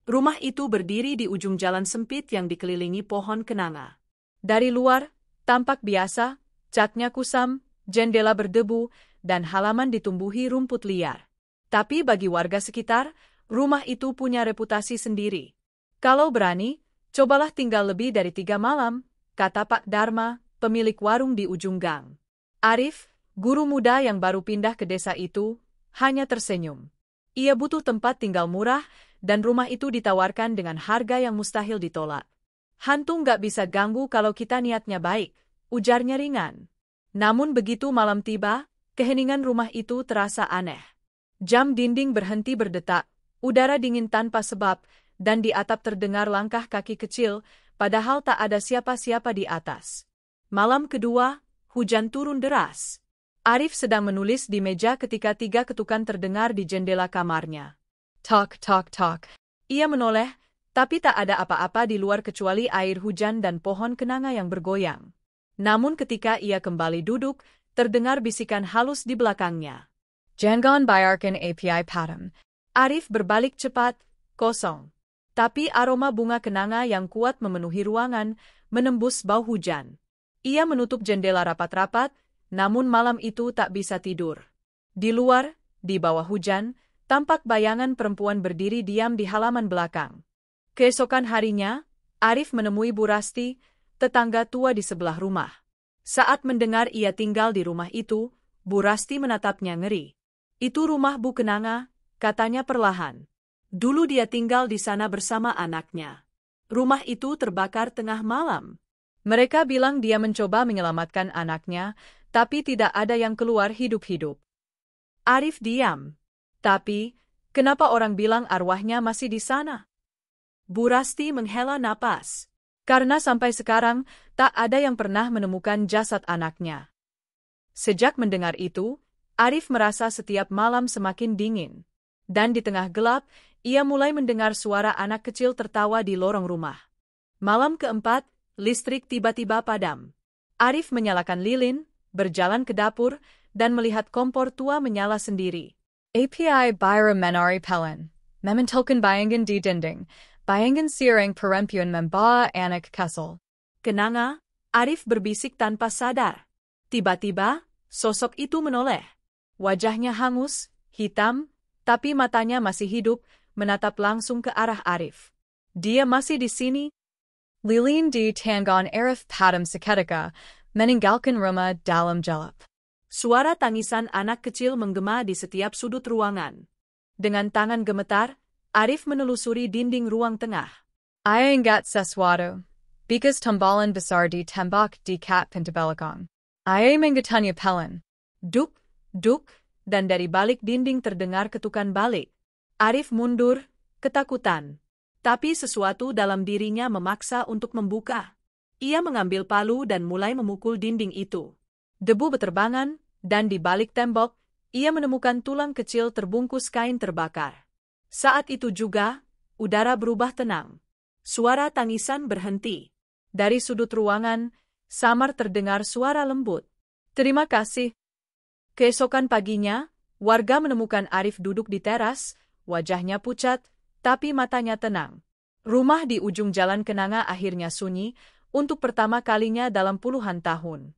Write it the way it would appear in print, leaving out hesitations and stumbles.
Rumah itu berdiri di ujung jalan sempit yang dikelilingi pohon kenanga. Dari luar, tampak biasa, catnya kusam, jendela berdebu, dan halaman ditumbuhi rumput liar. Tapi bagi warga sekitar, rumah itu punya reputasi sendiri. Kalau berani, cobalah tinggal lebih dari 3 malam, kata Pak Dharma, pemilik warung di ujung gang. Arif, guru muda yang baru pindah ke desa itu, hanya tersenyum. Ia butuh tempat tinggal murah, dan rumah itu ditawarkan dengan harga yang mustahil ditolak. Hantu nggak bisa ganggu kalau kita niatnya baik, ujarnya ringan. Namun begitu malam tiba, keheningan rumah itu terasa aneh. Jam dinding berhenti berdetak, udara dingin tanpa sebab, dan di atap terdengar langkah kaki kecil, padahal tak ada siapa-siapa di atas. Malam kedua, hujan turun deras. Arif sedang menulis di meja ketika 3 ketukan terdengar di jendela kamarnya. Tok, tok, tok. Ia menoleh, tapi tak ada apa-apa di luar kecuali air hujan dan pohon kenanga yang bergoyang. Namun ketika ia kembali duduk, terdengar bisikan halus di belakangnya. Jangan bayarkan API padam. Arif berbalik cepat, kosong. Tapi aroma bunga kenanga yang kuat memenuhi ruangan, menembus bau hujan. Ia menutup jendela rapat-rapat, namun malam itu tak bisa tidur. Di luar, di bawah hujan, tampak bayangan perempuan berdiri diam di halaman belakang. Keesokan harinya, Arif menemui Bu Rasti, tetangga tua di sebelah rumah. Saat mendengar ia tinggal di rumah itu, Bu Rasti menatapnya ngeri. Itu rumah Bu Kenanga, katanya perlahan. Dulu dia tinggal di sana bersama anaknya. Rumah itu terbakar tengah malam. Mereka bilang dia mencoba menyelamatkan anaknya, tapi tidak ada yang keluar hidup-hidup. Arif diam. Tapi, kenapa orang bilang arwahnya masih di sana? Bu Rasti menghela napas. Karena sampai sekarang, tak ada yang pernah menemukan jasad anaknya. Sejak mendengar itu, Arif merasa setiap malam semakin dingin. Dan di tengah gelap, ia mulai mendengar suara anak kecil tertawa di lorong rumah. Malam keempat, listrik tiba-tiba padam. Arif menyalakan lilin, berjalan ke dapur, dan melihat kompor tua menyala sendiri. API Byra Menari Pelen, Mementolkan Bayangan di Dinding, Bayangan Siring Perempuan Membawa Anak Kesel. Kenanga, Arif berbisik tanpa sadar. Tiba-tiba, sosok itu menoleh. Wajahnya hangus, hitam, tapi matanya masih hidup, menatap langsung ke arah Arif. Dia masih di sini? Lilin di Tanggon Arif Padam seketika, meninggalkan rumah dalam gelap. Suara tangisan anak kecil menggema di setiap sudut ruangan. Dengan tangan gemetar, Arif menelusuri dinding ruang tengah. Ia ingat sesuatu. Bikas tambalan besar di tembok di kat pintu belakang. Ia mengatakannya pelan. Duk, duk, dan dari balik dinding terdengar ketukan balik. Arif mundur, ketakutan. Tapi sesuatu dalam dirinya memaksa untuk membuka. Ia mengambil palu dan mulai memukul dinding itu. Debu beterbangan, dan di balik tembok, ia menemukan tulang kecil terbungkus kain terbakar. Saat itu juga, udara berubah tenang. Suara tangisan berhenti. Dari sudut ruangan, samar terdengar suara lembut. Terima kasih. Keesokan paginya, warga menemukan Arif duduk di teras, wajahnya pucat, tapi matanya tenang. Rumah di ujung jalan kenanga akhirnya sunyi, untuk pertama kalinya dalam puluhan tahun.